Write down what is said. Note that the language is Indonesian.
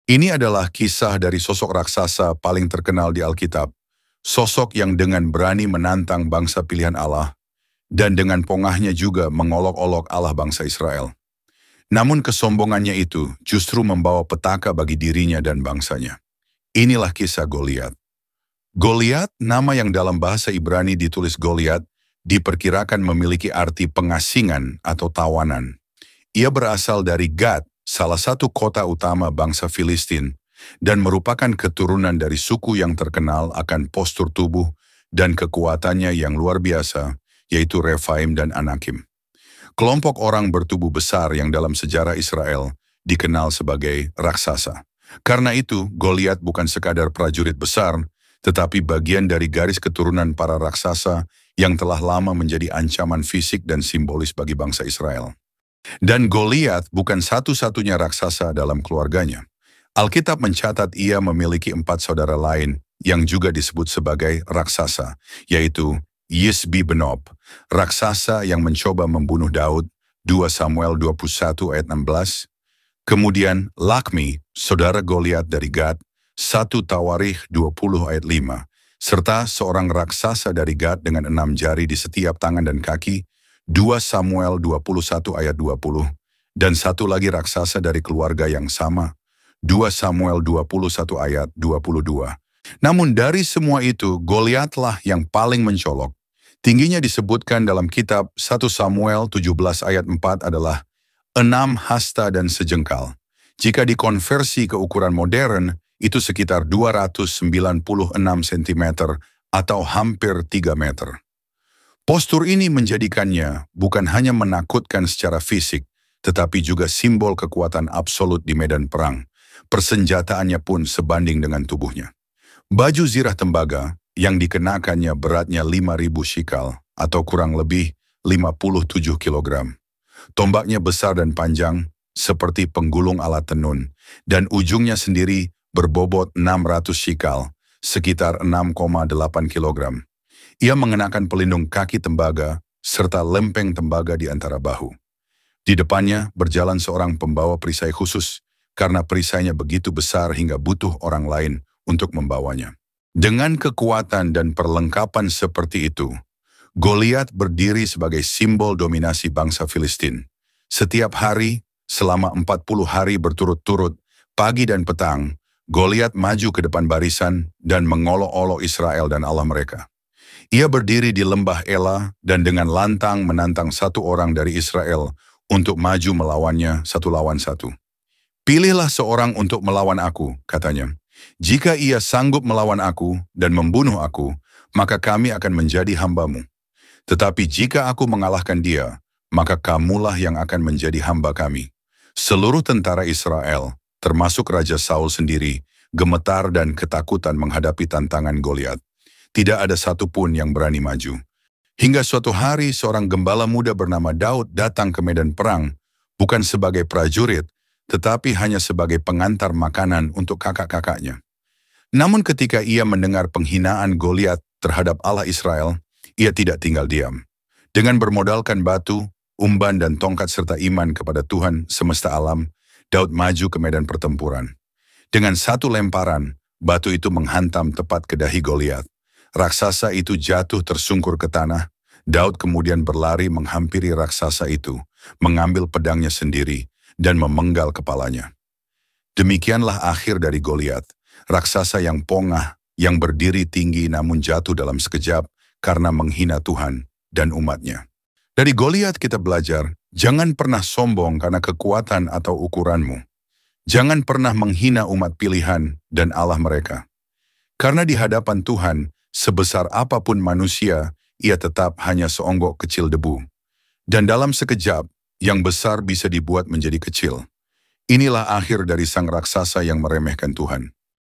Ini adalah kisah dari sosok raksasa paling terkenal di Alkitab, sosok yang dengan berani menantang bangsa pilihan Allah, dan dengan pongahnya juga mengolok-olok Allah bangsa Israel. Namun kesombongannya itu justru membawa petaka bagi dirinya dan bangsanya. Inilah kisah Goliat. Goliat, nama yang dalam bahasa Ibrani ditulis Goliat, diperkirakan memiliki arti pengasingan atau tawanan. Ia berasal dari Gad, salah satu kota utama bangsa Filistin, dan merupakan keturunan dari suku yang terkenal akan postur tubuh dan kekuatannya yang luar biasa, yaitu Rephaim dan Anakim. Kelompok orang bertubuh besar yang dalam sejarah Israel dikenal sebagai raksasa. Karena itu, Goliat bukan sekadar prajurit besar, tetapi bagian dari garis keturunan para raksasa yang telah lama menjadi ancaman fisik dan simbolis bagi bangsa Israel. Dan Goliat bukan satu-satunya raksasa dalam keluarganya. Alkitab mencatat ia memiliki 4 saudara lain yang juga disebut sebagai raksasa, yaitu Yisbi-Benob, raksasa yang mencoba membunuh Daud, 2 Samuel 21 ayat 16. Kemudian Lakmi, saudara Goliat dari Gad, 1 Tawarikh 20 ayat 5, serta seorang raksasa dari Gad dengan 6 jari di setiap tangan dan kaki, 2 Samuel 21 ayat 20, dan satu lagi raksasa dari keluarga yang sama, 2 Samuel 21 ayat 22. Namun dari semua itu, Goliatlah yang paling mencolok. Tingginya disebutkan dalam kitab 1 Samuel 17 ayat 4 adalah 6 hasta dan sejengkal. Jika dikonversi ke ukuran modern, itu sekitar 296 cm atau hampir 3 meter. Postur ini menjadikannya bukan hanya menakutkan secara fisik, tetapi juga simbol kekuatan absolut di medan perang. Persenjataannya pun sebanding dengan tubuhnya. Baju zirah tembaga yang dikenakannya beratnya 5.000 shikal atau kurang lebih 57 kg. Tombaknya besar dan panjang seperti penggulung alat tenun dan ujungnya sendiri berbobot 600 shikal, sekitar 6,8 kg. Ia mengenakan pelindung kaki tembaga serta lempeng tembaga di antara bahu. Di depannya berjalan seorang pembawa perisai khusus karena perisainya begitu besar hingga butuh orang lain untuk membawanya. Dengan kekuatan dan perlengkapan seperti itu, Goliat berdiri sebagai simbol dominasi bangsa Filistin. Setiap hari, selama 40 hari berturut-turut, pagi dan petang, Goliat maju ke depan barisan dan mengolok-olok Israel dan Allah mereka. Ia berdiri di lembah Ela dan dengan lantang menantang satu orang dari Israel untuk maju melawannya 1 lawan 1. Pilihlah seorang untuk melawan aku, katanya. Jika ia sanggup melawan aku dan membunuh aku, maka kami akan menjadi hambamu. Tetapi jika aku mengalahkan dia, maka kamulah yang akan menjadi hamba kami. Seluruh tentara Israel, termasuk Raja Saul sendiri, gemetar dan ketakutan menghadapi tantangan Goliat. Tidak ada satupun yang berani maju. Hingga suatu hari seorang gembala muda bernama Daud datang ke medan perang, bukan sebagai prajurit, tetapi hanya sebagai pengantar makanan untuk kakak-kakaknya. Namun ketika ia mendengar penghinaan Goliat terhadap Allah Israel, ia tidak tinggal diam. Dengan bermodalkan batu, umban dan tongkat serta iman kepada Tuhan semesta alam, Daud maju ke medan pertempuran. Dengan satu lemparan, batu itu menghantam tepat ke dahi Goliat. Raksasa itu jatuh tersungkur ke tanah. Daud kemudian berlari menghampiri raksasa itu, mengambil pedangnya sendiri, dan memenggal kepalanya. Demikianlah akhir dari Goliat, raksasa yang pongah, yang berdiri tinggi namun jatuh dalam sekejap karena menghina Tuhan dan umatnya. Dari Goliat kita belajar, jangan pernah sombong karena kekuatan atau ukuranmu. Jangan pernah menghina umat pilihan dan Allah mereka. Karena di hadapan Tuhan, sebesar apapun manusia, ia tetap hanya seonggok kecil debu. Dan dalam sekejap, yang besar bisa dibuat menjadi kecil. Inilah akhir dari sang raksasa yang meremehkan Tuhan.